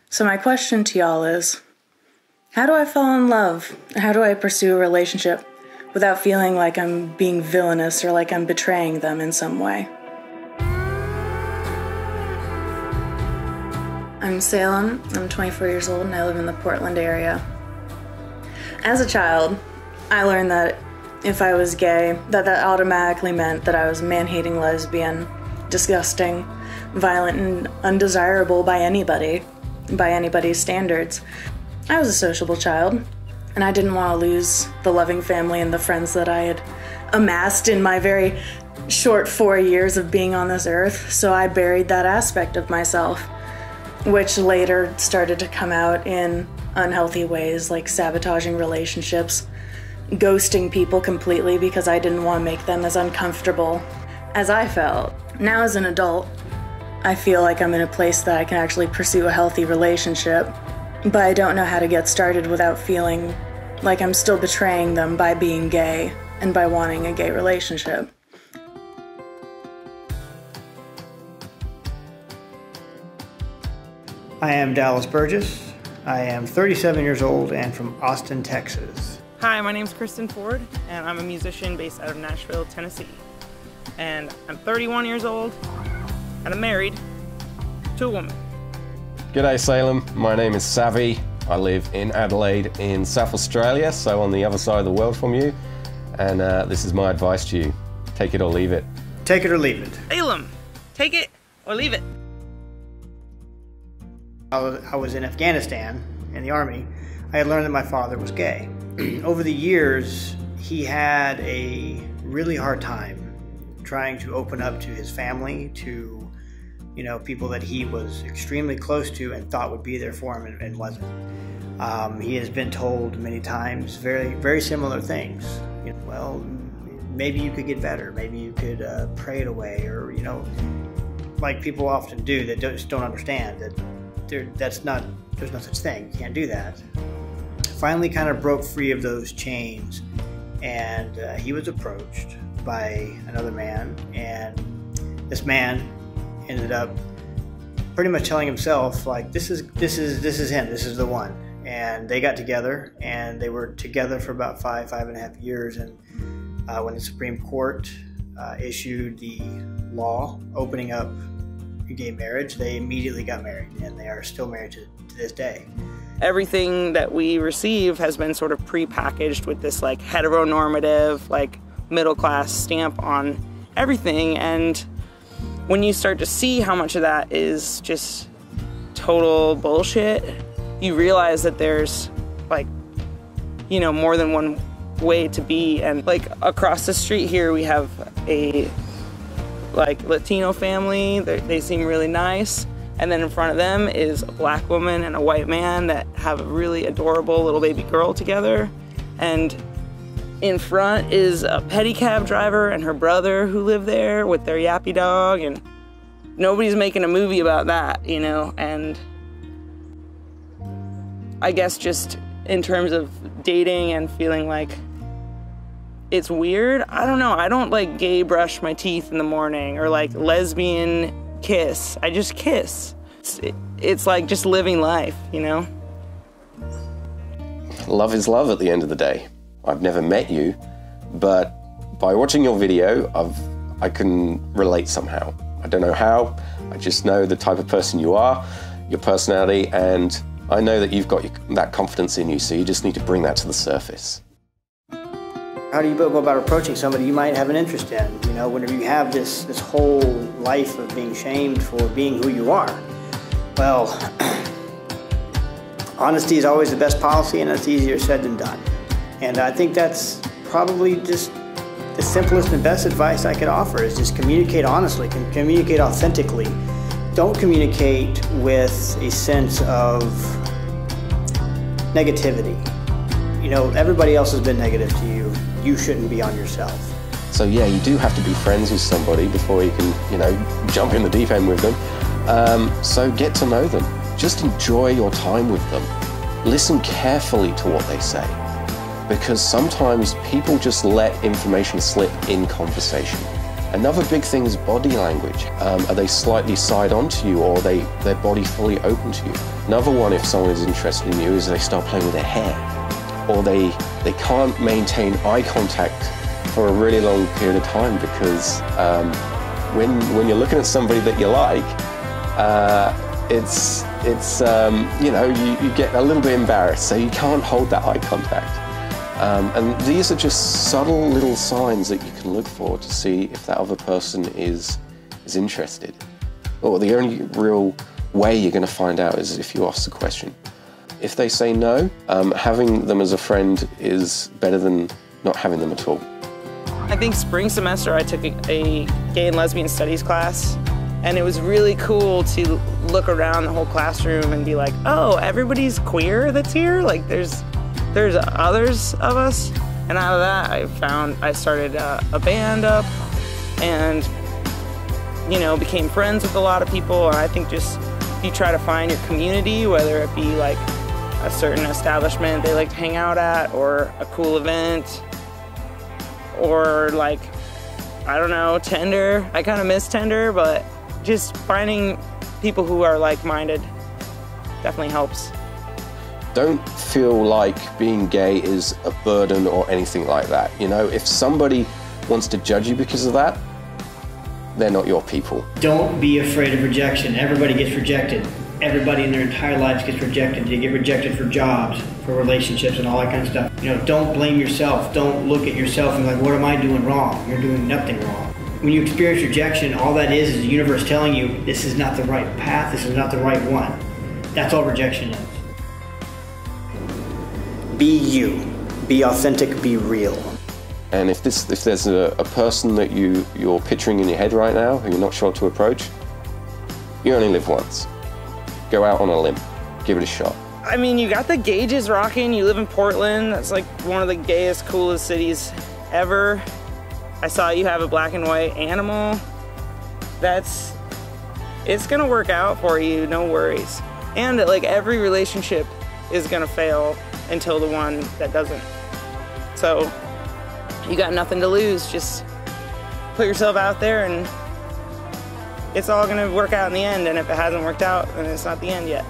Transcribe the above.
So my question to y'all is, how do I fall in love? How do I pursue a relationship without feeling like I'm being villainous or like I'm betraying them in some way? I'm Salem, I'm 24 years old and I live in the Portland area. As a child, I learned that if I was gay, that automatically meant that I was a man-hating lesbian, disgusting, violent, and undesirable by anybody's standards. I was a sociable child, and I didn't want to lose the loving family and the friends that I had amassed in my very short 4 years of being on this earth, so I buried that aspect of myself, which later started to come out in unhealthy ways, like sabotaging relationships, ghosting people completely because I didn't want to make them as uncomfortable as I felt. Now as an adult, I feel like I'm in a place that I can actually pursue a healthy relationship, but I don't know how to get started without feeling like I'm still betraying them by being gay and by wanting a gay relationship. I am Dallas Burgess. I am 37 years old and from Austin, Texas. Hi, my name's Kristen Ford, and I'm a musician based out of Nashville, Tennessee. And I'm 31 years old, and I'm married to a woman. G'day Salem, my name is Sammy. I live in Adelaide in South Australia, so on the other side of the world from you. And this is my advice to you. Take it or leave it. Take it or leave it. Salem, take it or leave it. I was in Afghanistan in the army. I had learned that my father was gay. Over the years, he had a really hard time trying to open up to his family, to people that he was extremely close to and thought would be there for him and wasn't. He has been told many times very, very similar things. Well, maybe you could get better. Maybe you could pray it away, or like people often do that just don't understand that there's no such thing. You can't do that. Finally kind of broke free of those chains, and he was approached by another man, and this man ended up pretty much telling himself, like, this is him, this is the one. And they got together, and they were together for about five and a half years, and when the Supreme Court issued the law opening up gay marriage, they immediately got married, and they are still married to this day. Everything that we receive has been sort of pre-packaged with this like heteronormative, like middle-class stamp on everything, and when you start to see how much of that is just total bullshit, you realize that there's like, more than one way to be. And like across the street here, we have a Latino family. They seem really nice. And then in front of them is a black woman and a white man that have a really adorable little baby girl together. And in front is a pedicab driver and her brother who live there with their yappy dog, and nobody's making a movie about that, and I guess just in terms of dating and feeling like it's weird, I don't know, I don't like gay brush my teeth in the morning or like lesbian kiss. I just kiss. It's like just living life, Love is love at the end of the day. I've never met you, but by watching your video, I can relate somehow. I don't know how, I just know the type of person you are, your personality, and I know that you've got that confidence in you, so you just need to bring that to the surface. How do you go about approaching somebody you might have an interest in? Whenever you have this whole life of being shamed for being who you are. Well, honesty is always the best policy, and that's easier said than done. And I think that's probably just the simplest and best advice I could offer, is just communicate honestly, communicate authentically. Don't communicate with a sense of negativity. Everybody else has been negative to you. You shouldn't be on yourself. So yeah, you do have to be friends with somebody before you can, jump in the deep end with them. So get to know them. Just enjoy your time with them. Listen carefully to what they say, because sometimes people just let information slip in conversation. Another big thing is body language. Are they slightly side on to you, or are their body fully open to you? Another one, if someone is interested in you, is they start playing with their hair, or they can't maintain eye contact for a really long period of time, because when you're looking at somebody that you like, you know, you get a little bit embarrassed, so you can't hold that eye contact. And these are just subtle little signs that you can look for to see if that other person is interested. Or the only real way you're going to find out is if you ask the question. If they say no, having them as a friend is better than not having them at all. I think spring semester I took a gay and lesbian studies class, and it was really cool to look around the whole classroom and be like, oh, everybody's queer that's here? Like there's others of us. And out of that I started a band up, and you know, became friends with a lot of people. And I think just if you try to find your community, whether it be like a certain establishment they like to hang out at, or a cool event, or like, I don't know, Tinder. I kind of miss Tinder, but just finding people who are like-minded definitely helps. Don't feel like being gay is a burden or anything like that. You know, if somebody wants to judge you because of that, they're not your people. Don't be afraid of rejection. Everybody gets rejected. Everybody in their entire lives gets rejected. They get rejected for jobs, for relationships, and all that kind of stuff. You know, don't blame yourself. Don't look at yourself and be like, what am I doing wrong? You're doing nothing wrong. When you experience rejection, all that is the universe telling you, this is not the right path, this is not the right one. That's all rejection is. Be you. Be authentic, be real. And if there's a person that you're picturing in your head right now who you're not sure to approach, you only live once. Go out on a limb. Give it a shot. I mean, you got the gauges rocking. You live in Portland. That's like one of the gayest, coolest cities ever. I saw you have a black and white animal. It's gonna work out for you, no worries. And like every relationship is gonna fail until the one that doesn't. So you got nothing to lose. Just put yourself out there and it's all gonna work out in the end. And if it hasn't worked out, then it's not the end yet.